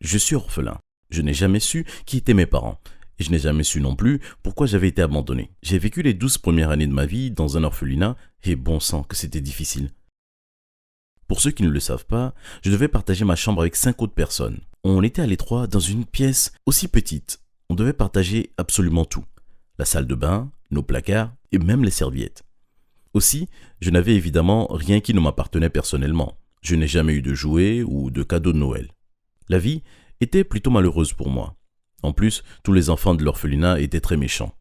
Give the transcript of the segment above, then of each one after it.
Je suis orphelin. Je n'ai jamais su qui étaient mes parents. Et je n'ai jamais su non plus pourquoi j'avais été abandonné. J'ai vécu les 12 premières années de ma vie dans un orphelinat et bon sang que c'était difficile. Pour ceux qui ne le savent pas, je devais partager ma chambre avec 5 autres personnes. On était à l'étroit dans une pièce aussi petite. On devait partager absolument tout. La salle de bain, nos placards et même les serviettes. Aussi, je n'avais évidemment rien qui ne m'appartenait personnellement. Je n'ai jamais eu de jouets ou de cadeaux de Noël. La vie était plutôt malheureuse pour moi. En plus, tous les enfants de l'orphelinat étaient très méchants.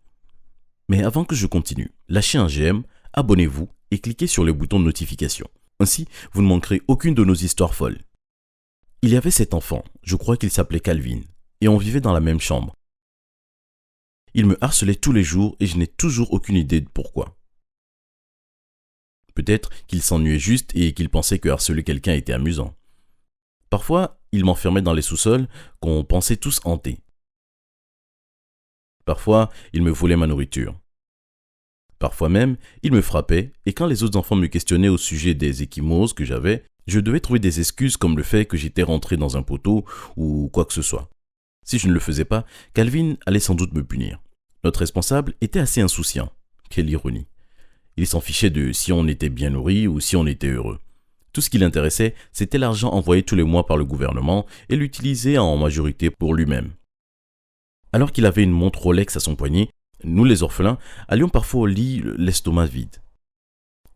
Mais avant que je continue, lâchez un j'aime, abonnez-vous et cliquez sur le bouton de notification. Ainsi, vous ne manquerez aucune de nos histoires folles. Il y avait cet enfant, je crois qu'il s'appelait Calvin, et on vivait dans la même chambre. Il me harcelait tous les jours et je n'ai toujours aucune idée de pourquoi. Peut-être qu'il s'ennuyait juste et qu'il pensait que harceler quelqu'un était amusant. Parfois, il m'enfermait dans les sous-sols qu'on pensait tous hantés. Parfois, il me volait ma nourriture. Parfois même, il me frappait et quand les autres enfants me questionnaient au sujet des ecchymoses que j'avais, je devais trouver des excuses comme le fait que j'étais rentré dans un poteau ou quoi que ce soit. Si je ne le faisais pas, Calvin allait sans doute me punir. Notre responsable était assez insouciant. Quelle ironie. Il s'en fichait de si on était bien nourri ou si on était heureux. Tout ce qui l'intéressait, c'était l'argent envoyé tous les mois par le gouvernement et l'utiliser en majorité pour lui-même. Alors qu'il avait une montre Rolex à son poignet, nous les orphelins allions parfois au lit l'estomac vide.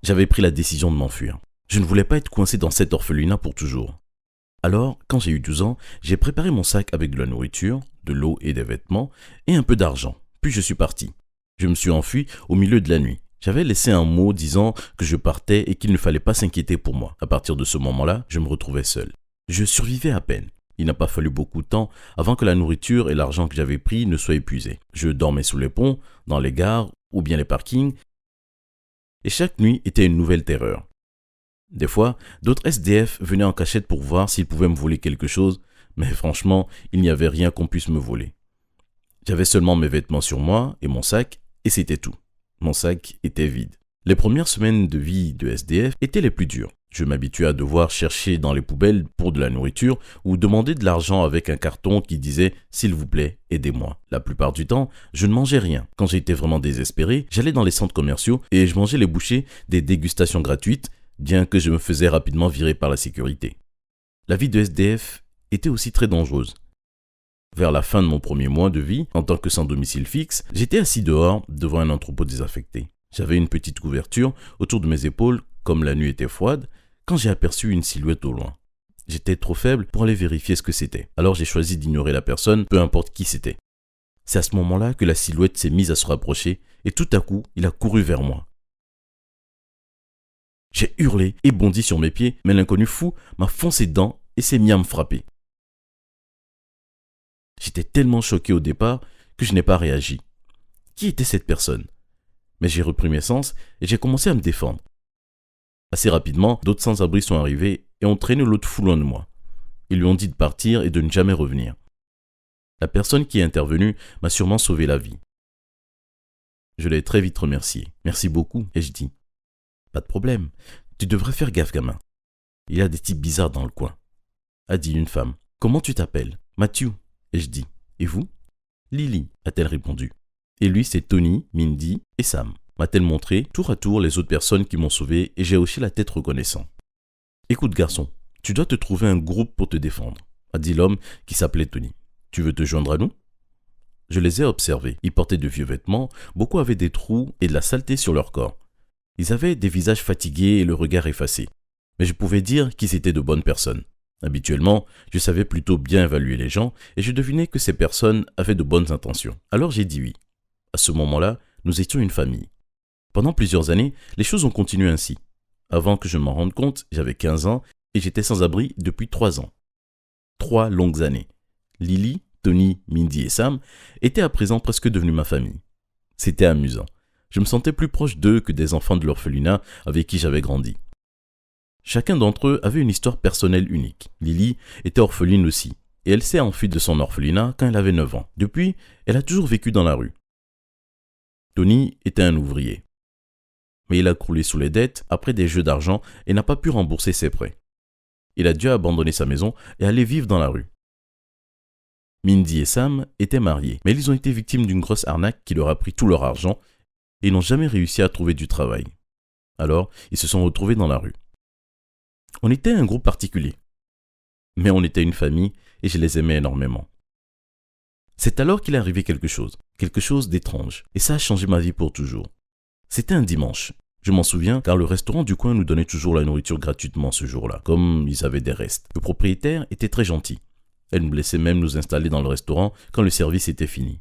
J'avais pris la décision de m'enfuir. Je ne voulais pas être coincé dans cet orphelinat pour toujours. Alors, quand j'ai eu 12 ans, j'ai préparé mon sac avec de la nourriture, de l'eau et des vêtements et un peu d'argent. Puis je suis parti. Je me suis enfui au milieu de la nuit. J'avais laissé un mot disant que je partais et qu'il ne fallait pas s'inquiéter pour moi. À partir de ce moment-là, je me retrouvais seul. Je survivais à peine. Il n'a pas fallu beaucoup de temps avant que la nourriture et l'argent que j'avais pris ne soient épuisés. Je dormais sous les ponts, dans les gares ou bien les parkings. Et chaque nuit était une nouvelle terreur. Des fois, d'autres SDF venaient en cachette pour voir s'ils pouvaient me voler quelque chose, mais franchement, il n'y avait rien qu'on puisse me voler. J'avais seulement mes vêtements sur moi et mon sac, et c'était tout. Mon sac était vide. Les premières semaines de vie de SDF étaient les plus dures. Je m'habituais à devoir chercher dans les poubelles pour de la nourriture ou demander de l'argent avec un carton qui disait « S'il vous plaît, aidez-moi ». La plupart du temps, je ne mangeais rien. Quand j'étais vraiment désespéré, j'allais dans les centres commerciaux et je mangeais les bouchées des dégustations gratuites, bien que je me faisais rapidement virer par la sécurité. La vie de SDF était aussi très dangereuse. Vers la fin de mon premier mois de vie, en tant que sans domicile fixe, j'étais assis dehors devant un entrepôt désaffecté. J'avais une petite couverture autour de mes épaules, comme la nuit était froide, quand j'ai aperçu une silhouette au loin. J'étais trop faible pour aller vérifier ce que c'était. Alors j'ai choisi d'ignorer la personne, peu importe qui c'était. C'est à ce moment-là que la silhouette s'est mise à se rapprocher et tout à coup, il a couru vers moi. J'ai hurlé et bondi sur mes pieds, mais l'inconnu fou m'a foncé dedans et s'est mis à me frapper. J'étais tellement choqué au départ que je n'ai pas réagi. Qui était cette personne ? Mais j'ai repris mes sens et j'ai commencé à me défendre. Assez rapidement, d'autres sans-abri sont arrivés et ont traîné l'autre fou loin de moi. Ils lui ont dit de partir et de ne jamais revenir. La personne qui est intervenue m'a sûrement sauvé la vie. Je l'ai très vite remercié. Merci beaucoup, ai-je dit. Pas de problème. Tu devrais faire gaffe, gamin. Il y a des types bizarres dans le coin, a dit une femme. Comment tu t'appelles ? Matthew, ai-je dit. Et vous ? Lily, a-t-elle répondu. Et lui, c'est Tony, Mindy et Sam. M'a-t-elle montré tour à tour les autres personnes qui m'ont sauvé et j'ai hoché la tête reconnaissant. Écoute garçon, tu dois te trouver un groupe pour te défendre, a dit l'homme qui s'appelait Tony. Tu veux te joindre à nous ? Je les ai observés. Ils portaient de vieux vêtements, beaucoup avaient des trous et de la saleté sur leur corps. Ils avaient des visages fatigués et le regard effacé. Mais je pouvais dire qu'ils étaient de bonnes personnes. Habituellement, je savais plutôt bien évaluer les gens et je devinais que ces personnes avaient de bonnes intentions. Alors j'ai dit oui. À ce moment-là, nous étions une famille. Pendant plusieurs années, les choses ont continué ainsi. Avant que je m'en rende compte, j'avais 15 ans et j'étais sans abri depuis 3 ans. 3 longues années. Lily, Tony, Mindy et Sam étaient à présent presque devenus ma famille. C'était amusant. Je me sentais plus proche d'eux que des enfants de l'orphelinat avec qui j'avais grandi. Chacun d'entre eux avait une histoire personnelle unique. Lily était orpheline aussi, et elle s'est enfuie de son orphelinat quand elle avait 9 ans. Depuis, elle a toujours vécu dans la rue. Tony était un ouvrier. Mais il a croulé sous les dettes après des jeux d'argent et n'a pas pu rembourser ses prêts. Il a dû abandonner sa maison et aller vivre dans la rue. Mindy et Sam étaient mariés, mais ils ont été victimes d'une grosse arnaque qui leur a pris tout leur argent et n'ont jamais réussi à trouver du travail. Alors, ils se sont retrouvés dans la rue. On était un groupe particulier, mais on était une famille et je les aimais énormément. C'est alors qu'il est arrivé quelque chose d'étrange, et ça a changé ma vie pour toujours. C'était un dimanche. Je m'en souviens car le restaurant du coin nous donnait toujours la nourriture gratuitement ce jour-là, comme ils avaient des restes. Le propriétaire était très gentil. Elle nous laissait même nous installer dans le restaurant quand le service était fini.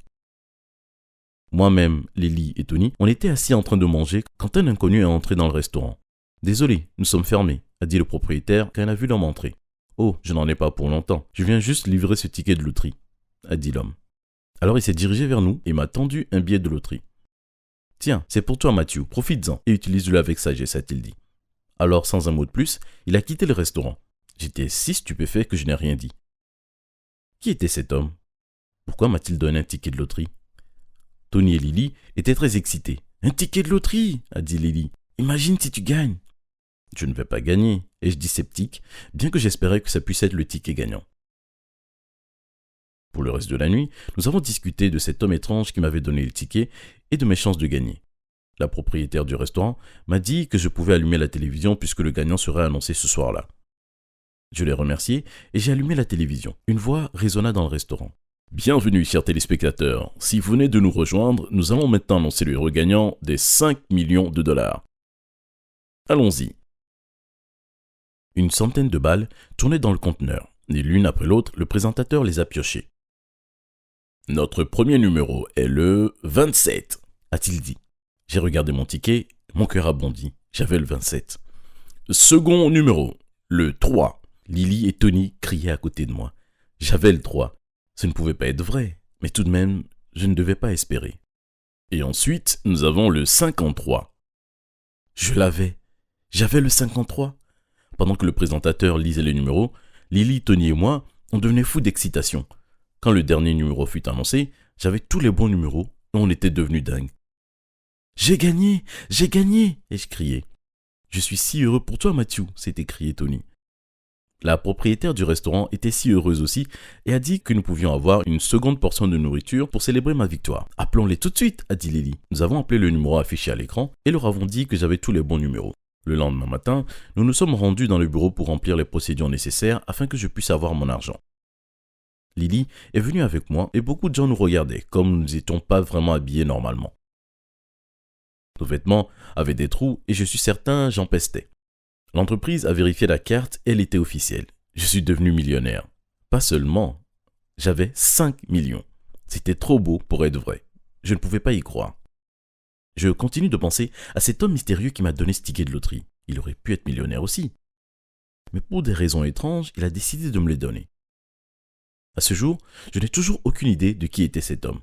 Moi-même, Lily et Tony, on était assis en train de manger quand un inconnu est entré dans le restaurant. « Désolé, nous sommes fermés », a dit le propriétaire quand il a vu l'homme entrer. « Oh, je n'en ai pas pour longtemps, je viens juste livrer ce ticket de loterie », a dit l'homme. Alors il s'est dirigé vers nous et m'a tendu un billet de loterie. « Tiens, c'est pour toi Matthew, profites-en et utilise-le avec sagesse », a-t-il dit. Alors sans un mot de plus, il a quitté le restaurant. J'étais si stupéfait que je n'ai rien dit. Qui était cet homme? Pourquoi m'a-t-il donné un ticket de loterie? Tony et Lily étaient très excités. « Un ticket de loterie !» a dit Lily. « Imagine si tu gagnes !» Je ne vais pas gagner, ai-je dit sceptique, bien que j'espérais que ça puisse être le ticket gagnant. Pour le reste de la nuit, nous avons discuté de cet homme étrange qui m'avait donné le ticket et de mes chances de gagner. La propriétaire du restaurant m'a dit que je pouvais allumer la télévision puisque le gagnant serait annoncé ce soir-là. Je l'ai remercié et j'ai allumé la télévision. Une voix résonna dans le restaurant. « Bienvenue, chers téléspectateurs. Si vous venez de nous rejoindre, nous allons maintenant annoncer le héros gagnant des 5 millions de dollars. Allons-y. » Une centaine de balles tournaient dans le conteneur, et l'une après l'autre, le présentateur les a piochées. « Notre premier numéro est le 27, a-t-il dit. J'ai regardé mon ticket, mon cœur a bondi, j'avais le 27. « Second numéro, le 3. Lily et Tony criaient à côté de moi. J'avais le 3. Ce ne pouvait pas être vrai, mais tout de même, je ne devais pas espérer. Et ensuite, nous avons le 53. Je l'avais. J'avais le 53. Pendant que le présentateur lisait les numéros, Lily, Tony et moi, on devenait fous d'excitation. Quand le dernier numéro fut annoncé, j'avais tous les bons numéros et on était devenus dingues. « J'ai gagné, ai-je crié. « Je suis si heureux pour toi, Matthew, s'est écrié Tony. La propriétaire du restaurant était si heureuse aussi et a dit que nous pouvions avoir une seconde portion de nourriture pour célébrer ma victoire. « Appelons-les tout de suite, a dit Lily. Nous avons appelé le numéro affiché à l'écran et leur avons dit que j'avais tous les bons numéros. Le lendemain matin, nous nous sommes rendus dans le bureau pour remplir les procédures nécessaires afin que je puisse avoir mon argent. Lily est venue avec moi et beaucoup de gens nous regardaient, comme nous n'étions pas vraiment habillés normalement. Nos vêtements avaient des trous et je suis certain j'en pestais. L'entreprise a vérifié la carte et elle était officielle. Je suis devenu millionnaire. Pas seulement, j'avais 5 millions. C'était trop beau pour être vrai. Je ne pouvais pas y croire. Je continue de penser à cet homme mystérieux qui m'a donné ce ticket de loterie. Il aurait pu être millionnaire aussi. Mais pour des raisons étranges, il a décidé de me les donner. À ce jour, je n'ai toujours aucune idée de qui était cet homme.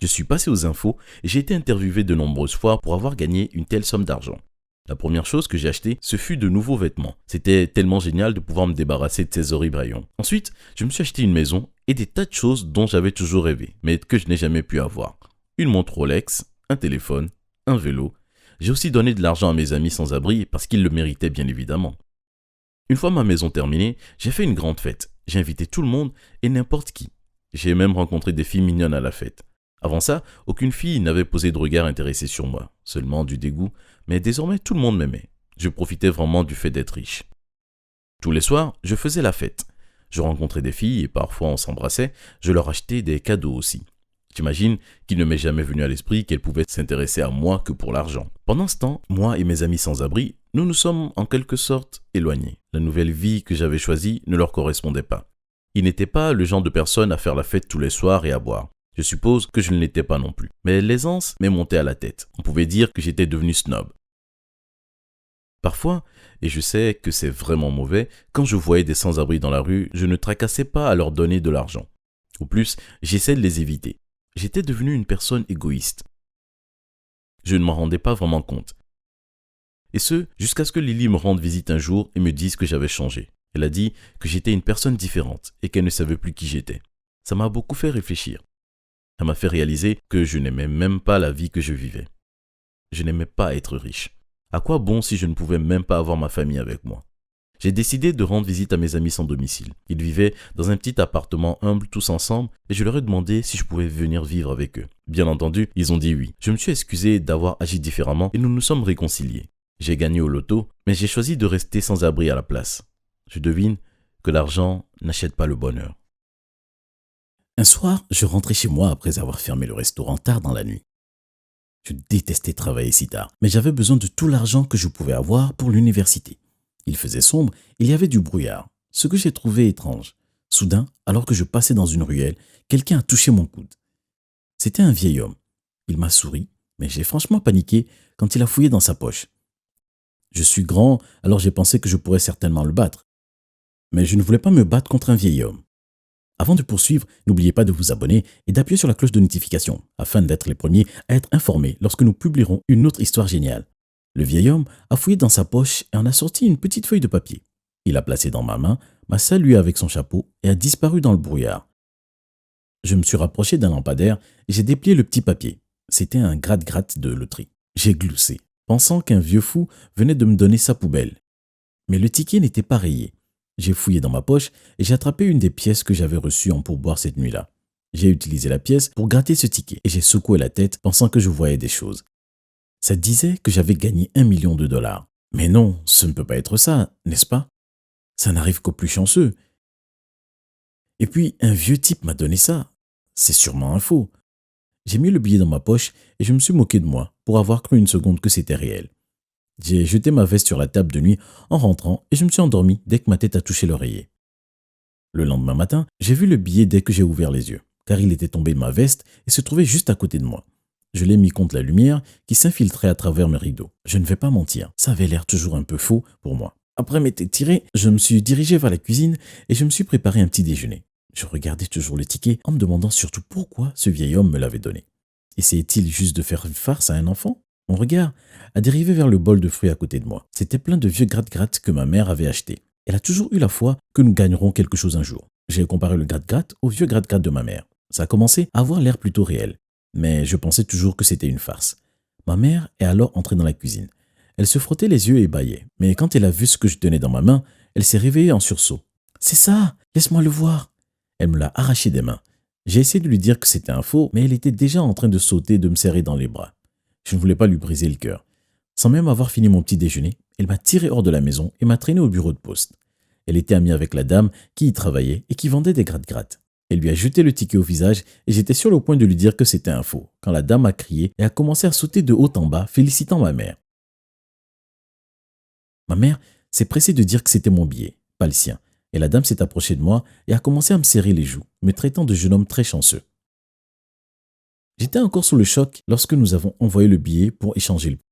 Je suis passé aux infos et j'ai été interviewé de nombreuses fois pour avoir gagné une telle somme d'argent. La première chose que j'ai achetée, ce fut de nouveaux vêtements. C'était tellement génial de pouvoir me débarrasser de ces horribles rayons. Ensuite, je me suis acheté une maison et des tas de choses dont j'avais toujours rêvé, mais que je n'ai jamais pu avoir. Une montre Rolex, un téléphone, un vélo. J'ai aussi donné de l'argent à mes amis sans abri parce qu'ils le méritaient bien évidemment. Une fois ma maison terminée, j'ai fait une grande fête. J'ai invité tout le monde et n'importe qui. J'ai même rencontré des filles mignonnes à la fête. Avant ça, aucune fille n'avait posé de regard intéressé sur moi, seulement du dégoût, mais désormais tout le monde m'aimait. Je profitais vraiment du fait d'être riche. Tous les soirs, je faisais la fête. Je rencontrais des filles et parfois on s'embrassait, je leur achetais des cadeaux aussi. J'imagine qu'il ne m'est jamais venu à l'esprit qu'elles pouvaient s'intéresser à moi que pour l'argent. Pendant ce temps, moi et mes amis sans-abri, nous nous sommes en quelque sorte éloignés. La nouvelle vie que j'avais choisie ne leur correspondait pas. Ils n'étaient pas le genre de personnes à faire la fête tous les soirs et à boire. Je suppose que je ne l'étais pas non plus. Mais l'aisance m'est montée à la tête. On pouvait dire que j'étais devenu snob. Parfois, et je sais que c'est vraiment mauvais, quand je voyais des sans-abri dans la rue, je ne tracassais pas à leur donner de l'argent. Au plus, j'essaie de les éviter. J'étais devenu une personne égoïste. Je ne m'en rendais pas vraiment compte. Et ce, jusqu'à ce que Lily me rende visite un jour et me dise que j'avais changé. Elle a dit que j'étais une personne différente et qu'elle ne savait plus qui j'étais. Ça m'a beaucoup fait réfléchir. Ça m'a fait réaliser que je n'aimais même pas la vie que je vivais. Je n'aimais pas être riche. À quoi bon si je ne pouvais même pas avoir ma famille avec moi? J'ai décidé de rendre visite à mes amis sans domicile. Ils vivaient dans un petit appartement humble tous ensemble et je leur ai demandé si je pouvais venir vivre avec eux. Bien entendu, ils ont dit oui. Je me suis excusé d'avoir agi différemment et nous nous sommes réconciliés. J'ai gagné au loto, mais j'ai choisi de rester sans abri à la place. Je devine que l'argent n'achète pas le bonheur. Un soir, je rentrais chez moi après avoir fermé le restaurant tard dans la nuit. Je détestais travailler si tard, mais j'avais besoin de tout l'argent que je pouvais avoir pour l'université. Il faisait sombre, il y avait du brouillard, ce que j'ai trouvé étrange. Soudain, alors que je passais dans une ruelle, quelqu'un a touché mon coude. C'était un vieil homme. Il m'a souri, mais j'ai franchement paniqué quand il a fouillé dans sa poche. Je suis grand, alors j'ai pensé que je pourrais certainement le battre. Mais je ne voulais pas me battre contre un vieil homme. Avant de poursuivre, n'oubliez pas de vous abonner et d'appuyer sur la cloche de notification afin d'être les premiers à être informés lorsque nous publierons une autre histoire géniale. Le vieil homme a fouillé dans sa poche et en a sorti une petite feuille de papier. Il l'a placée dans ma main, m'a salué avec son chapeau et a disparu dans le brouillard. Je me suis rapproché d'un lampadaire et j'ai déplié le petit papier. C'était un gratte-gratte de loterie. J'ai gloussé, pensant qu'un vieux fou venait de me donner sa poubelle. Mais le ticket n'était pas rayé. J'ai fouillé dans ma poche et j'ai attrapé une des pièces que j'avais reçues en pourboire cette nuit-là. J'ai utilisé la pièce pour gratter ce ticket et j'ai secoué la tête pensant que je voyais des choses. Ça disait que j'avais gagné 1 million de dollars. Mais non, ce ne peut pas être ça, n'est-ce pas? Ça n'arrive qu'aux plus chanceux. Et puis, un vieux type m'a donné ça. C'est sûrement un faux. J'ai mis le billet dans ma poche et je me suis moqué de moi pour avoir cru une seconde que c'était réel. J'ai jeté ma veste sur la table de nuit en rentrant et je me suis endormi dès que ma tête a touché l'oreiller. Le lendemain matin, j'ai vu le billet dès que j'ai ouvert les yeux, car il était tombé de ma veste et se trouvait juste à côté de moi. Je l'ai mis contre la lumière qui s'infiltrait à travers mes rideaux. Je ne vais pas mentir, ça avait l'air toujours un peu faux pour moi. Après m'être tiré, je me suis dirigé vers la cuisine et je me suis préparé un petit déjeuner. Je regardais toujours le ticket en me demandant surtout pourquoi ce vieil homme me l'avait donné. Essayait-il juste de faire une farce à un enfant? Mon regard a dérivé vers le bol de fruits à côté de moi. C'était plein de vieux gratte-gratte que ma mère avait acheté. Elle a toujours eu la foi que nous gagnerons quelque chose un jour. J'ai comparé le gratte-gratte au vieux gratte-gratte de ma mère. Ça a commencé à avoir l'air plutôt réel, mais je pensais toujours que c'était une farce. Ma mère est alors entrée dans la cuisine. Elle se frottait les yeux et bâillait, mais quand elle a vu ce que je tenais dans ma main, elle s'est réveillée en sursaut. « C'est ça, laisse-moi le voir !» Elle me l'a arraché des mains. J'ai essayé de lui dire que c'était un faux, mais elle était déjà en train de sauter et de me serrer dans les bras. Je ne voulais pas lui briser le cœur. Sans même avoir fini mon petit déjeuner, elle m'a tiré hors de la maison et m'a traîné au bureau de poste. Elle était amie avec la dame qui y travaillait et qui vendait des gratte-gratte. Elle lui a jeté le ticket au visage et j'étais sur le point de lui dire que c'était un faux, quand la dame a crié et a commencé à sauter de haut en bas, félicitant ma mère. Ma mère s'est pressée de dire que c'était mon billet, pas le sien, et la dame s'est approchée de moi et a commencé à me serrer les joues, me traitant de jeune homme très chanceux. J'étais encore sous le choc lorsque nous avons envoyé le billet pour échanger le prix.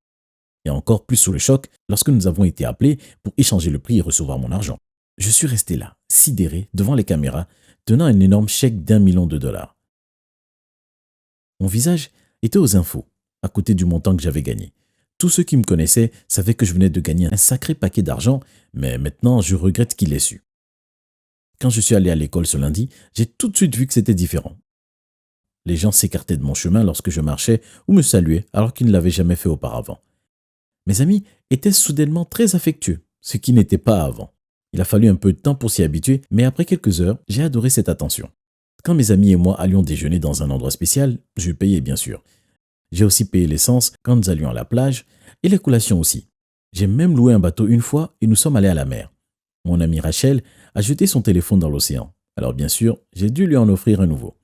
Et encore plus sous le choc lorsque nous avons été appelés pour échanger le prix et recevoir mon argent. Je suis resté là, sidéré, devant les caméras, tenant un énorme chèque d'1 million de dollars. Mon visage était aux infos, à côté du montant que j'avais gagné. Tous ceux qui me connaissaient savaient que je venais de gagner un sacré paquet d'argent, mais maintenant je regrette qu'il l'ait su. Quand je suis allé à l'école ce lundi, j'ai tout de suite vu que c'était différent. Les gens s'écartaient de mon chemin lorsque je marchais ou me saluaient alors qu'ils ne l'avaient jamais fait auparavant. Mes amis étaient soudainement très affectueux, ce qui n'était pas avant. Il a fallu un peu de temps pour s'y habituer, mais après quelques heures, j'ai adoré cette attention. Quand mes amis et moi allions déjeuner dans un endroit spécial, je payais bien sûr. J'ai aussi payé l'essence quand nous allions à la plage et les collations aussi. J'ai même loué un bateau une fois et nous sommes allés à la mer. Mon amie Rachel a jeté son téléphone dans l'océan. Alors bien sûr, j'ai dû lui en offrir un nouveau.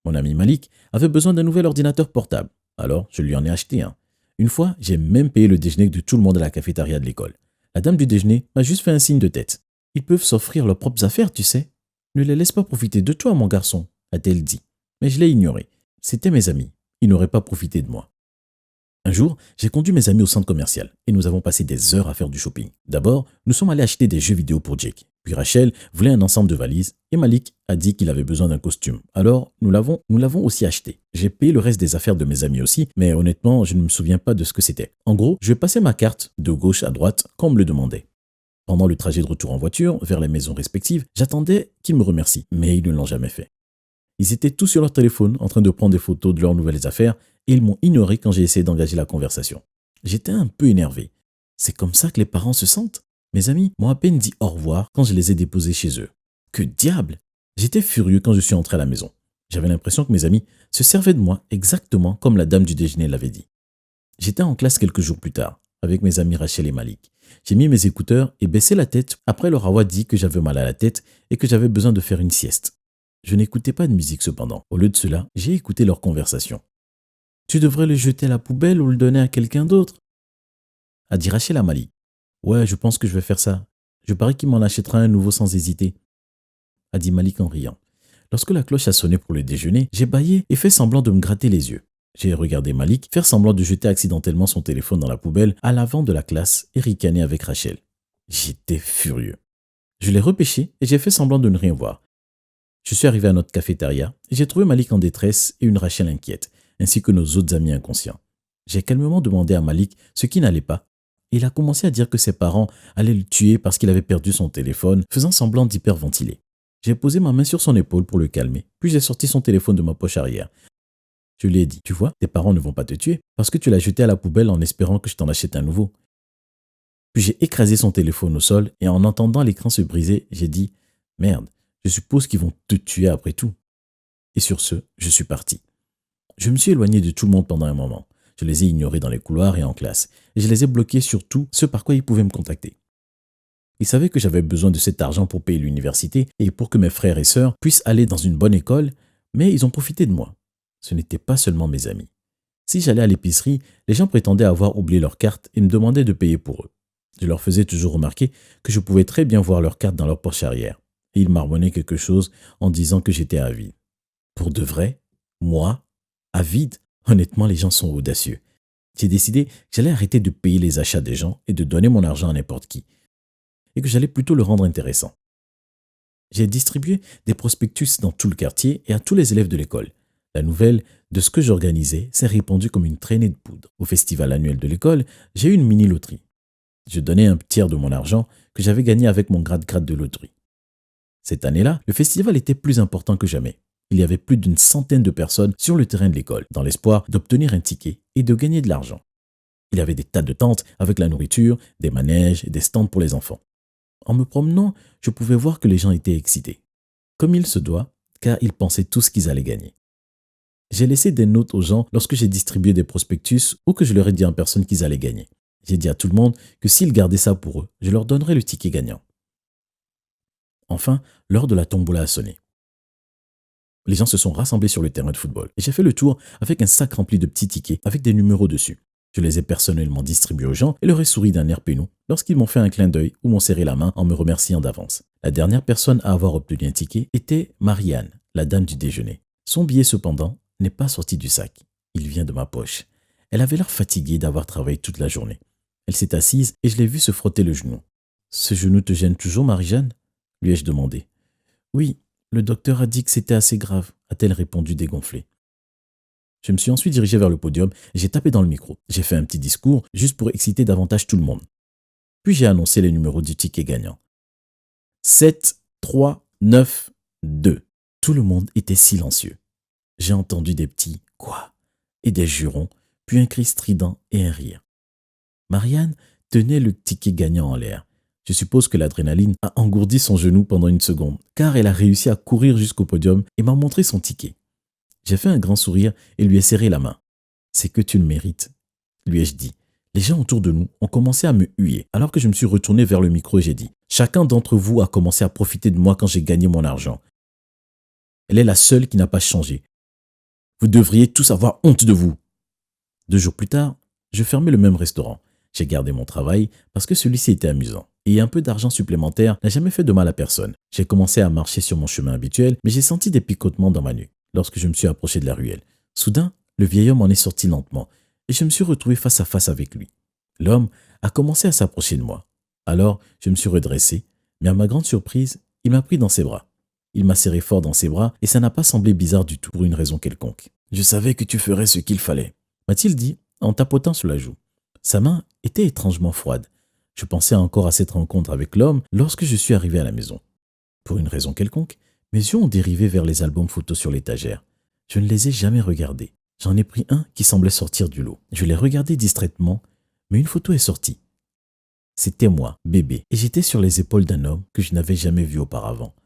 Mon ami Malik avait besoin d'un nouvel ordinateur portable. Alors, je lui en ai acheté un. Une fois, j'ai même payé le déjeuner de tout le monde à la cafétéria de l'école. La dame du déjeuner m'a juste fait un signe de tête. « Ils peuvent s'offrir leurs propres affaires, tu sais. Ne les laisse pas profiter de toi, mon garçon, » a-t-elle dit. Mais je l'ai ignoré. C'étaient mes amis. Ils n'auraient pas profité de moi. Un jour, j'ai conduit mes amis au centre commercial et nous avons passé des heures à faire du shopping. D'abord, nous sommes allés acheter des jeux vidéo pour Jake. Puis Rachel voulait un ensemble de valises et Malik a dit qu'il avait besoin d'un costume. Alors, nous l'avons aussi acheté. J'ai payé le reste des affaires de mes amis aussi, mais honnêtement, je ne me souviens pas de ce que c'était. En gros, je passais ma carte de gauche à droite quand on me le demandait. Pendant le trajet de retour en voiture vers les maisons respectives, j'attendais qu'ils me remercient, mais ils ne l'ont jamais fait. Ils étaient tous sur leur téléphone en train de prendre des photos de leurs nouvelles affaires et ils m'ont ignoré quand j'ai essayé d'engager la conversation. J'étais un peu énervé. C'est comme ça que les parents se sentent? Mes amis m'ont à peine dit au revoir quand je les ai déposés chez eux. Que diable! J'étais furieux quand je suis entré à la maison. J'avais l'impression que mes amis se servaient de moi exactement comme la dame du déjeuner l'avait dit. J'étais en classe quelques jours plus tard, avec mes amis Rachel et Malik. J'ai mis mes écouteurs et baissé la tête après leur avoir dit que j'avais mal à la tête et que j'avais besoin de faire une sieste. Je n'écoutais pas de musique cependant. Au lieu de cela, j'ai écouté leur conversation. « Tu devrais le jeter à la poubelle ou le donner à quelqu'un d'autre ?» a dit Rachel à Malik. « Ouais, je pense que je vais faire ça. Je parie qu'il m'en achètera un nouveau sans hésiter, » a dit Malik en riant. Lorsque la cloche a sonné pour le déjeuner, j'ai bâillé et fait semblant de me gratter les yeux. J'ai regardé Malik faire semblant de jeter accidentellement son téléphone dans la poubelle à l'avant de la classe et ricaner avec Rachel. J'étais furieux. Je l'ai repêché et j'ai fait semblant de ne rien voir. Je suis arrivé à notre cafétéria et j'ai trouvé Malik en détresse et une Rachel inquiète, ainsi que nos autres amis inconscients. J'ai calmement demandé à Malik ce qui n'allait pas et il a commencé à dire que ses parents allaient le tuer parce qu'il avait perdu son téléphone, faisant semblant d'hyperventiler. J'ai posé ma main sur son épaule pour le calmer, puis j'ai sorti son téléphone de ma poche arrière. Je lui ai dit, tu vois, tes parents ne vont pas te tuer parce que tu l'as jeté à la poubelle en espérant que je t'en achète un nouveau. Puis j'ai écrasé son téléphone au sol et en entendant l'écran se briser, j'ai dit, merde, je suppose qu'ils vont te tuer après tout. Et sur ce, je suis parti. Je me suis éloigné de tout le monde pendant un moment. Je les ai ignorés dans les couloirs et en classe et je les ai bloqués sur tout ce par quoi ils pouvaient me contacter. Ils savaient que j'avais besoin de cet argent pour payer l'université et pour que mes frères et sœurs puissent aller dans une bonne école, mais ils ont profité de moi. Ce n'étaient pas seulement mes amis. Si j'allais à l'épicerie, les gens prétendaient avoir oublié leur carte et me demandaient de payer pour eux. Je leur faisais toujours remarquer que je pouvais très bien voir leur carte dans leur poche arrière. Et ils marmonnaient quelque chose en disant que j'étais avide. Pour de vrai, moi, avide, honnêtement, les gens sont audacieux. J'ai décidé que j'allais arrêter de payer les achats des gens et de donner mon argent à n'importe qui. Et que j'allais plutôt le rendre intéressant. J'ai distribué des prospectus dans tout le quartier et à tous les élèves de l'école. La nouvelle de ce que j'organisais s'est répandue comme une traînée de poudre. Au festival annuel de l'école, j'ai eu une mini-loterie. Je donnais un tiers de mon argent que j'avais gagné avec mon grade-grade de loterie. Cette année-là, le festival était plus important que jamais. Il y avait plus d'une centaine de personnes sur le terrain de l'école, dans l'espoir d'obtenir un ticket et de gagner de l'argent. Il y avait des tas de tentes avec la nourriture, des manèges et des stands pour les enfants. En me promenant, je pouvais voir que les gens étaient excités. Comme il se doit, car ils pensaient tous qu'ils allaient gagner. J'ai laissé des notes aux gens lorsque j'ai distribué des prospectus ou que je leur ai dit en personne qu'ils allaient gagner. J'ai dit à tout le monde que s'ils gardaient ça pour eux, je leur donnerais le ticket gagnant. Enfin, l'heure de la tombola a sonné. Les gens se sont rassemblés sur le terrain de football et j'ai fait le tour avec un sac rempli de petits tickets avec des numéros dessus. Je les ai personnellement distribués aux gens et leur ai souri d'un air pénaud lorsqu'ils m'ont fait un clin d'œil ou m'ont serré la main en me remerciant d'avance. La dernière personne à avoir obtenu un ticket était Marianne, la dame du déjeuner. Son billet cependant n'est pas sorti du sac. Il vient de ma poche. Elle avait l'air fatiguée d'avoir travaillé toute la journée. Elle s'est assise et je l'ai vue se frotter le genou. « Ce genou te gêne toujours, Marie-Jeanne ?» lui ai-je demandé. « Oui, le docteur a dit que c'était assez grave », a-t-elle répondu dégonflée. Je me suis ensuite dirigé vers le podium et j'ai tapé dans le micro. J'ai fait un petit discours juste pour exciter davantage tout le monde. Puis j'ai annoncé les numéros du ticket gagnant. 7, 3, 9, 2. Tout le monde était silencieux. J'ai entendu des petits « quoi ?» et des jurons, puis un cri strident et un rire. Marianne tenait le ticket gagnant en l'air. Je suppose que l'adrénaline a engourdi son genou pendant une seconde, car elle a réussi à courir jusqu'au podium et m'a montré son ticket. J'ai fait un grand sourire et lui ai serré la main. « C'est que tu le mérites », lui ai-je dit. Les gens autour de nous ont commencé à me huer, alors que je me suis retourné vers le micro et j'ai dit « Chacun d'entre vous a commencé à profiter de moi quand j'ai gagné mon argent. Elle est la seule qui n'a pas changé. Vous devriez tous avoir honte de vous. » 2 jours plus tard, je fermais le même restaurant. J'ai gardé mon travail parce que celui-ci était amusant. Et un peu d'argent supplémentaire n'a jamais fait de mal à personne. J'ai commencé à marcher sur mon chemin habituel, mais j'ai senti des picotements dans ma nuque lorsque je me suis approché de la ruelle. Soudain, le vieil homme en est sorti lentement et je me suis retrouvé face à face avec lui. L'homme a commencé à s'approcher de moi. Alors, je me suis redressé, mais à ma grande surprise, il m'a pris dans ses bras. Il m'a serré fort dans ses bras et ça n'a pas semblé bizarre du tout pour une raison quelconque. « Je savais que tu ferais ce qu'il fallait », m'a-t-il dit en tapotant sur la joue. Sa main était étrangement froide. Je pensais encore à cette rencontre avec l'homme lorsque je suis arrivé à la maison. Pour une raison quelconque, mes yeux ont dérivé vers les albums photos sur l'étagère. Je ne les ai jamais regardés. J'en ai pris un qui semblait sortir du lot. Je l'ai regardé distraitement, mais une photo est sortie. C'était moi, bébé, et j'étais sur les épaules d'un homme que je n'avais jamais vu auparavant.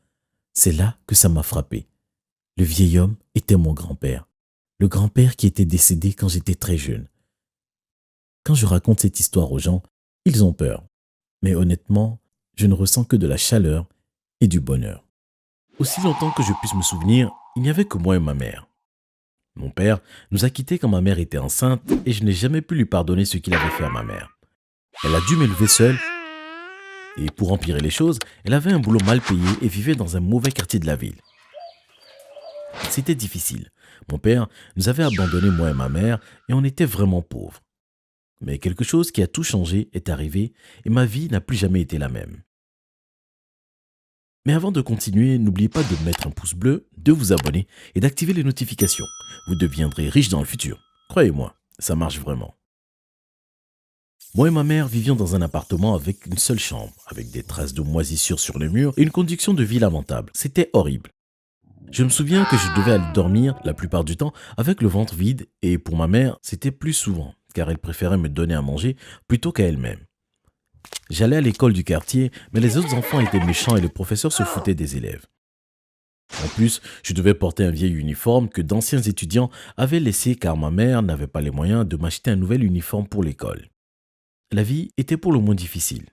C'est là que ça m'a frappé. Le vieil homme était mon grand-père. Le grand-père qui était décédé quand j'étais très jeune. Quand je raconte cette histoire aux gens, ils ont peur. Mais honnêtement, je ne ressens que de la chaleur et du bonheur. Aussi longtemps que je puisse me souvenir, il n'y avait que moi et ma mère. Mon père nous a quittés quand ma mère était enceinte et je n'ai jamais pu lui pardonner ce qu'il avait fait à ma mère. Elle a dû m'élever seule et pour empirer les choses, elle avait un boulot mal payé et vivait dans un mauvais quartier de la ville. C'était difficile. Mon père nous avait abandonnés, moi et ma mère, et on était vraiment pauvres. Mais quelque chose qui a tout changé est arrivé et ma vie n'a plus jamais été la même. Mais avant de continuer, n'oubliez pas de mettre un pouce bleu, de vous abonner et d'activer les notifications. Vous deviendrez riche dans le futur. Croyez-moi, ça marche vraiment. Moi et ma mère vivions dans un appartement avec une seule chambre, avec des traces de moisissure sur les murs et une condition de vie lamentable. C'était horrible. Je me souviens que je devais aller dormir la plupart du temps avec le ventre vide et pour ma mère, c'était plus souvent car elle préférait me donner à manger plutôt qu'à elle-même. J'allais à l'école du quartier, mais les autres enfants étaient méchants et les professeurs se foutaient des élèves. En plus, je devais porter un vieil uniforme que d'anciens étudiants avaient laissé car ma mère n'avait pas les moyens de m'acheter un nouvel uniforme pour l'école. La vie était pour le moins difficile.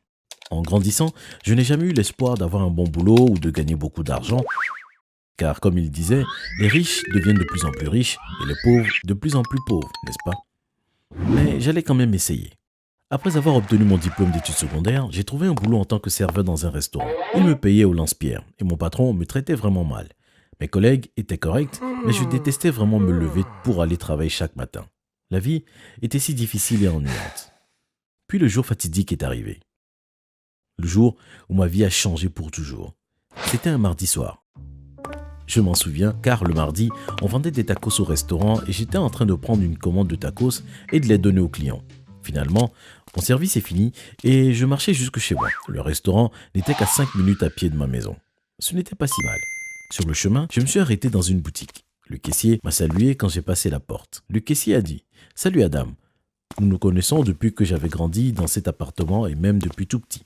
En grandissant, je n'ai jamais eu l'espoir d'avoir un bon boulot ou de gagner beaucoup d'argent, car comme il disait, les riches deviennent de plus en plus riches et les pauvres de plus en plus pauvres, n'est-ce pas? Mais j'allais quand même essayer. Après avoir obtenu mon diplôme d'études secondaires, j'ai trouvé un boulot en tant que serveur dans un restaurant. Il me payait au lance-pierre et mon patron me traitait vraiment mal. Mes collègues étaient corrects, mais je détestais vraiment me lever pour aller travailler chaque matin. La vie était si difficile et ennuyante. Puis le jour fatidique est arrivé. Le jour où ma vie a changé pour toujours. C'était un mardi soir. Je m'en souviens car le mardi, on vendait des tacos au restaurant et j'étais en train de prendre une commande de tacos et de les donner aux clients. Finalement, mon service est fini et je marchais jusque chez moi. Le restaurant n'était qu'à 5 minutes à pied de ma maison. Ce n'était pas si mal. Sur le chemin, je me suis arrêté dans une boutique. Le caissier m'a salué quand j'ai passé la porte. Le caissier a dit « Salut Adam, nous nous connaissons depuis que j'avais grandi dans cet appartement et même depuis tout petit. »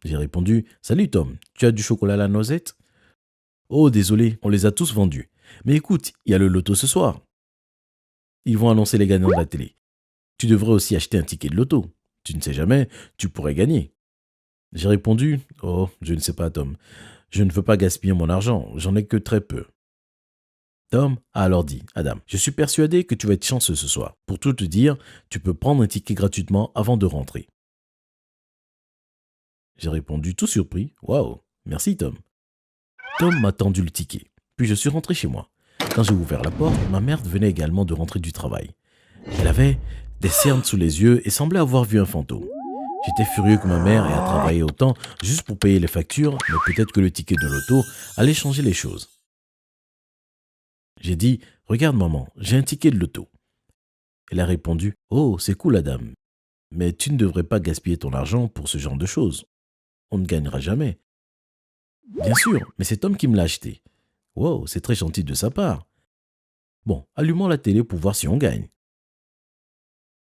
J'ai répondu « Salut Tom, tu as du chocolat à la noisette ?»« Oh désolé, on les a tous vendus. Mais écoute, il y a le loto ce soir. Ils vont annoncer les gagnants de la télé. Tu devrais aussi acheter un ticket de loto. Tu ne sais jamais, tu pourrais gagner. » J'ai répondu « Oh, je ne sais pas Tom. Je ne veux pas gaspiller mon argent, j'en ai que très peu. » Tom a alors dit « Adam, je suis persuadé que tu vas être chanceux ce soir. Pour tout te dire, tu peux prendre un ticket gratuitement avant de rentrer. » J'ai répondu tout surpris « Waouh, merci Tom. » Tom m'a tendu le ticket, puis je suis rentré chez moi. Quand j'ai ouvert la porte, ma mère venait également de rentrer du travail. Elle avait des cernes sous les yeux et semblait avoir vu un fantôme. J'étais furieux que ma mère ait à travailler autant juste pour payer les factures, mais peut-être que le ticket de loto allait changer les choses. J'ai dit « Regarde maman, j'ai un ticket de loto. » Elle a répondu « Oh, c'est cool Adam, mais tu ne devrais pas gaspiller ton argent pour ce genre de choses. On ne gagnera jamais. » Bien sûr, mais c'est Tom qui me l'a acheté. Wow, c'est très gentil de sa part. Bon, allumons la télé pour voir si on gagne.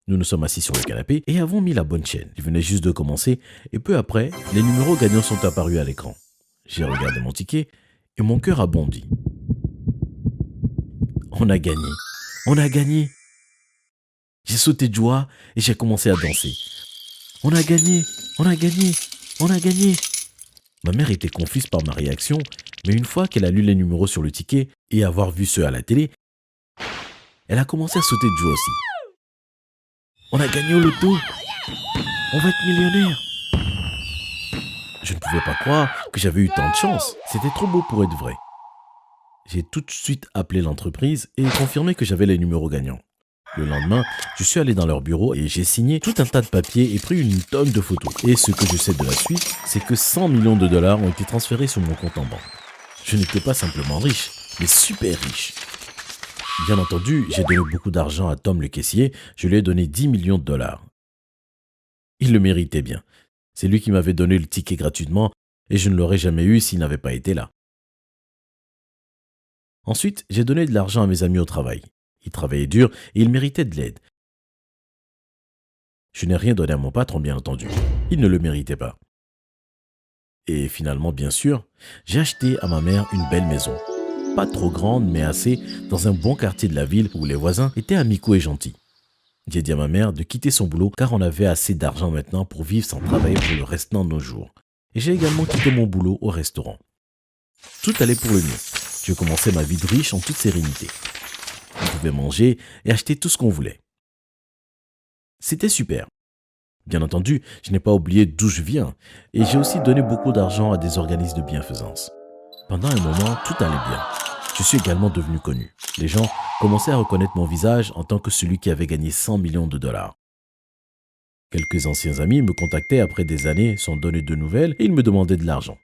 Nous nous sommes assis sur le canapé et avons mis la bonne chaîne. Je venais juste de commencer et peu après, les numéros gagnants sont apparus à l'écran. J'ai regardé mon ticket et mon cœur a bondi. On a gagné. On a gagné. J'ai sauté de joie et j'ai commencé à danser. On a gagné. On a gagné. On a gagné. Ma mère était confuse par ma réaction, mais une fois qu'elle a lu les numéros sur le ticket et avoir vu ceux à la télé, elle a commencé à sauter de joie aussi. On a gagné au loto. On va être millionnaire. Je ne pouvais pas croire que j'avais eu tant de chance. C'était trop beau pour être vrai. J'ai tout de suite appelé l'entreprise et confirmé que j'avais les numéros gagnants. Le lendemain, je suis allé dans leur bureau et j'ai signé tout un tas de papiers et pris une tonne de photos. Et ce que je sais de la suite, c'est que 100 millions de dollars ont été transférés sur mon compte en banque. Je n'étais pas simplement riche, mais super riche. Bien entendu, j'ai donné beaucoup d'argent à Tom le caissier, je lui ai donné 10 millions de dollars. Il le méritait bien. C'est lui qui m'avait donné le ticket gratuitement et je ne l'aurais jamais eu s'il n'avait pas été là. Ensuite, j'ai donné de l'argent à mes amis au travail. Ils travaillaient dur et ils méritaient de l'aide. Je n'ai rien donné à mon patron, bien entendu. Il ne le méritait pas. Et finalement, bien sûr, j'ai acheté à ma mère une belle maison. Pas trop grande, mais assez, dans un bon quartier de la ville où les voisins étaient amicaux et gentils. J'ai dit à ma mère de quitter son boulot car on avait assez d'argent maintenant pour vivre sans travailler pour le restant de nos jours. Et j'ai également quitté mon boulot au restaurant. Tout allait pour le mieux. Je commençais ma vie de riche en toute sérénité. On pouvait manger et acheter tout ce qu'on voulait. C'était super. Bien entendu, je n'ai pas oublié d'où je viens et j'ai aussi donné beaucoup d'argent à des organismes de bienfaisance. Pendant un moment, tout allait bien. Je suis également devenu connu. Les gens commençaient à reconnaître mon visage en tant que celui qui avait gagné 100 millions de dollars. Quelques anciens amis me contactaient après des années sans donner de nouvelles et ils me demandaient de l'argent.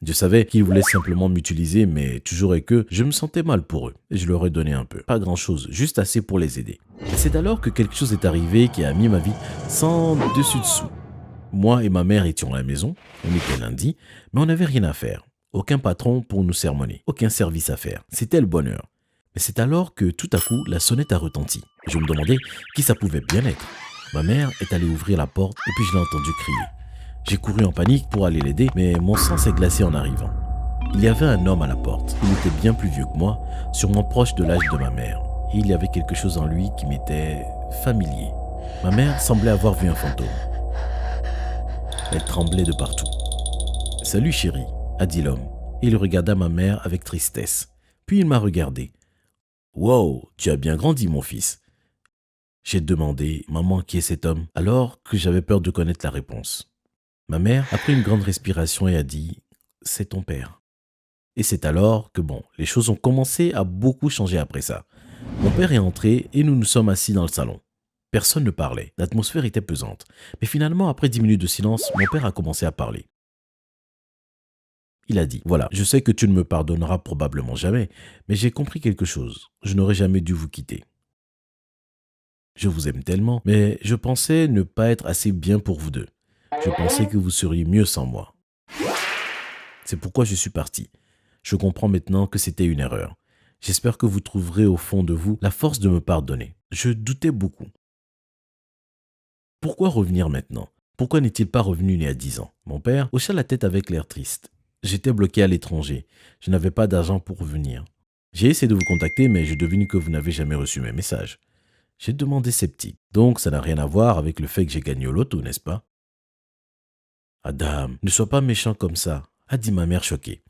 Je savais qu'ils voulaient simplement m'utiliser, mais toujours est que je me sentais mal pour eux et je leur ai donné un peu. Pas grand-chose, juste assez pour les aider. Et c'est alors que quelque chose est arrivé qui a mis ma vie sans dessus-dessous. Moi et ma mère étions à la maison, on était lundi, mais on n'avait rien à faire. Aucun patron pour nous sermonner, aucun service à faire. C'était le bonheur. Mais c'est alors que tout à coup, la sonnette a retenti. Je me demandais qui ça pouvait bien être. Ma mère est allée ouvrir la porte et puis je l'ai entendu crier. J'ai couru en panique pour aller l'aider, mais mon sang s'est glacé en arrivant. Il y avait un homme à la porte. Il était bien plus vieux que moi, sûrement proche de l'âge de ma mère. Et il y avait quelque chose en lui qui m'était familier. Ma mère semblait avoir vu un fantôme. Elle tremblait de partout. « Salut chérie », a dit l'homme. Et il regarda ma mère avec tristesse. Puis il m'a regardé. « Wow, tu as bien grandi mon fils ». J'ai demandé « Maman, qui est cet homme ?» alors que j'avais peur de connaître la réponse. Ma mère a pris une grande respiration et a dit « C'est ton père ». Et c'est alors que les choses ont commencé à beaucoup changer après ça. Mon père est entré et nous nous sommes assis dans le salon. Personne ne parlait, l'atmosphère était pesante. Mais finalement, après 10 minutes de silence, mon père a commencé à parler. Il a dit « Voilà, je sais que tu ne me pardonneras probablement jamais, mais j'ai compris quelque chose. Je n'aurais jamais dû vous quitter. Je vous aime tellement, mais je pensais ne pas être assez bien pour vous deux. Je pensais que vous seriez mieux sans moi. C'est pourquoi je suis parti. Je comprends maintenant que c'était une erreur. J'espère que vous trouverez au fond de vous la force de me pardonner. Je doutais beaucoup. Pourquoi revenir maintenant? Pourquoi n'est-il pas revenu il y a 10 ans? Mon père hocha la tête avec l'air triste. J'étais bloqué à l'étranger. Je n'avais pas d'argent pour revenir. J'ai essayé de vous contacter, mais je devine que vous n'avez jamais reçu mes messages. J'ai demandé sceptique. Donc, ça n'a rien à voir avec le fait que j'ai gagné au loto, n'est-ce pas? Adam, ne sois pas méchant comme ça, a dit ma mère choquée.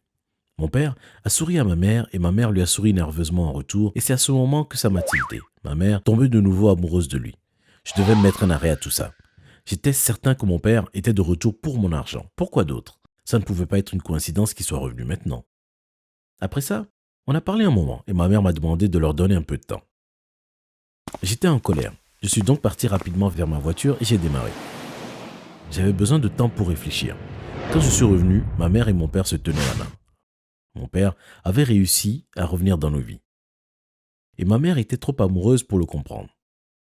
Mon père a souri à ma mère et ma mère lui a souri nerveusement en retour et c'est à ce moment que ça m'a tilté. Ma mère tombait de nouveau amoureuse de lui. Je devais mettre un arrêt à tout ça. J'étais certain que mon père était de retour pour mon argent. Pourquoi d'autre? Ça ne pouvait pas être une coïncidence qu'il soit revenu maintenant. Après ça, on a parlé un moment et ma mère m'a demandé de leur donner un peu de temps. J'étais en colère. Je suis donc parti rapidement vers ma voiture et j'ai démarré. J'avais besoin de temps pour réfléchir. Quand je suis revenu, ma mère et mon père se tenaient la main. Mon père avait réussi à revenir dans nos vies. Et ma mère était trop amoureuse pour le comprendre.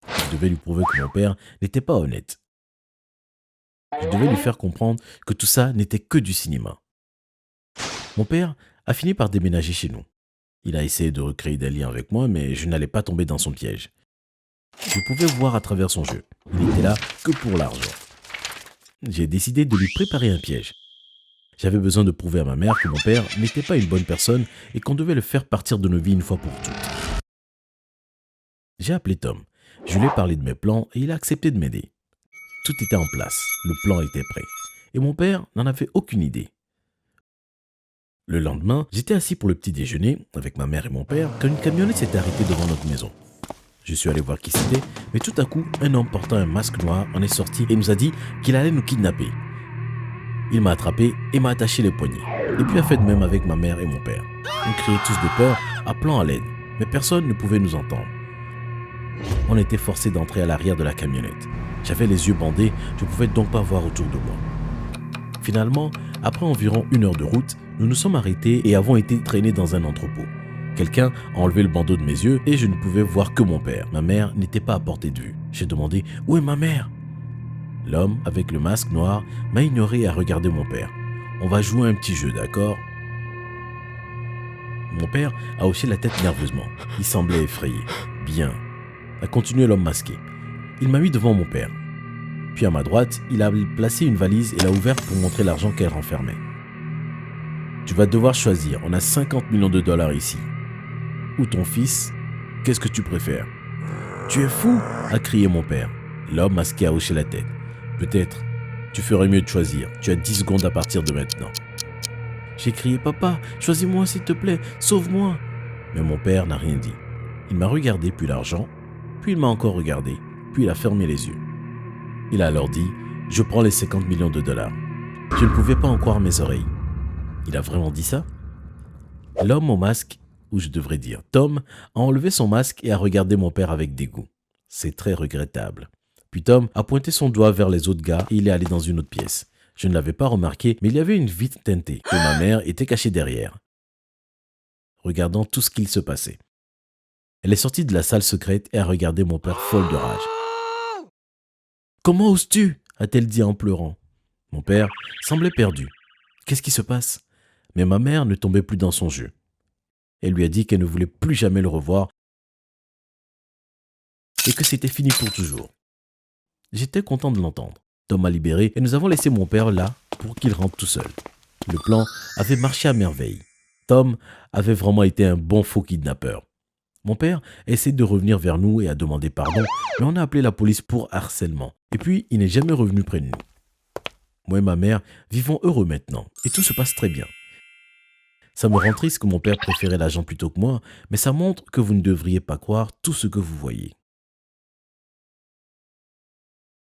Je devais lui prouver que mon père n'était pas honnête. Je devais lui faire comprendre que tout ça n'était que du cinéma. Mon père a fini par déménager chez nous. Il a essayé de recréer des liens avec moi, mais je n'allais pas tomber dans son piège. Je pouvais voir à travers son jeu. Il était là que pour l'argent. J'ai décidé de lui préparer un piège. J'avais besoin de prouver à ma mère que mon père n'était pas une bonne personne et qu'on devait le faire partir de nos vies une fois pour toutes. J'ai appelé Tom. Je lui ai parlé de mes plans et il a accepté de m'aider. Tout était en place, le plan était prêt. Et mon père n'en avait aucune idée. Le lendemain, j'étais assis pour le petit déjeuner avec ma mère et mon père quand une camionnette s'est arrêtée devant notre maison. Je suis allé voir qui c'était, mais tout à coup, un homme portant un masque noir en est sorti et nous a dit qu'il allait nous kidnapper. Il m'a attrapé et m'a attaché les poignets. Et puis a fait de même avec ma mère et mon père. On criait tous de peur, appelant à l'aide, mais personne ne pouvait nous entendre. On était forcés d'entrer à l'arrière de la camionnette. J'avais les yeux bandés, je ne pouvais donc pas voir autour de moi. Finalement, après environ 1 heure de route, nous nous sommes arrêtés et avons été traînés dans un entrepôt. Quelqu'un a enlevé le bandeau de mes yeux et je ne pouvais voir que mon père. Ma mère n'était pas à portée de vue. J'ai demandé « Où est ma mère ?» L'homme avec le masque noir m'a ignoré et a regardé mon père. « On va jouer un petit jeu, d'accord ?» Mon père a hoché la tête nerveusement. Il semblait effrayé. « Bien », a continué l'homme masqué. Il m'a mis devant mon père. Puis à ma droite, il a placé une valise et l'a ouverte pour montrer l'argent qu'elle renfermait. Tu vas devoir choisir, on a 50 millions de dollars ici. Ou ton fils, qu'est-ce que tu préfères? Tu es fou, a crié mon père. L'homme masqué a hoché la tête. Peut-être, tu ferais mieux de choisir, tu as 10 secondes à partir de maintenant. J'ai crié, papa, choisis-moi s'il te plaît, sauve-moi. Mais mon père n'a rien dit. Il m'a regardé puis l'argent, puis il m'a encore regardé, puis il a fermé les yeux. Il a alors dit, je prends les 50 millions de dollars. Je ne pouvais pas en croire mes oreilles. Il a vraiment dit ça? L'homme au masque, ou je devrais dire Tom, a enlevé son masque et a regardé mon père avec dégoût. C'est très regrettable. Puis Tom a pointé son doigt vers les autres gars et il est allé dans une autre pièce. Je ne l'avais pas remarqué, mais il y avait une vitre teintée et ma mère était cachée derrière, regardant tout ce qu'il se passait. Elle est sortie de la salle secrète et a regardé mon père folle de rage. « Comment oses-tu » a-t-elle dit en pleurant. Mon père semblait perdu. Qu'est-ce qui se passe? Mais ma mère ne tombait plus dans son jeu. Elle lui a dit qu'elle ne voulait plus jamais le revoir et que c'était fini pour toujours. J'étais content de l'entendre. Tom m'a libéré et nous avons laissé mon père là pour qu'il rentre tout seul. Le plan avait marché à merveille. Tom avait vraiment été un bon faux kidnappeur. Mon père a essayé de revenir vers nous et a demandé pardon, mais on a appelé la police pour harcèlement. Et puis, il n'est jamais revenu près de nous. Moi et ma mère vivons heureux maintenant et tout se passe très bien. Ça me rend triste que mon père préférait l'agent plutôt que moi, mais ça montre que vous ne devriez pas croire tout ce que vous voyez.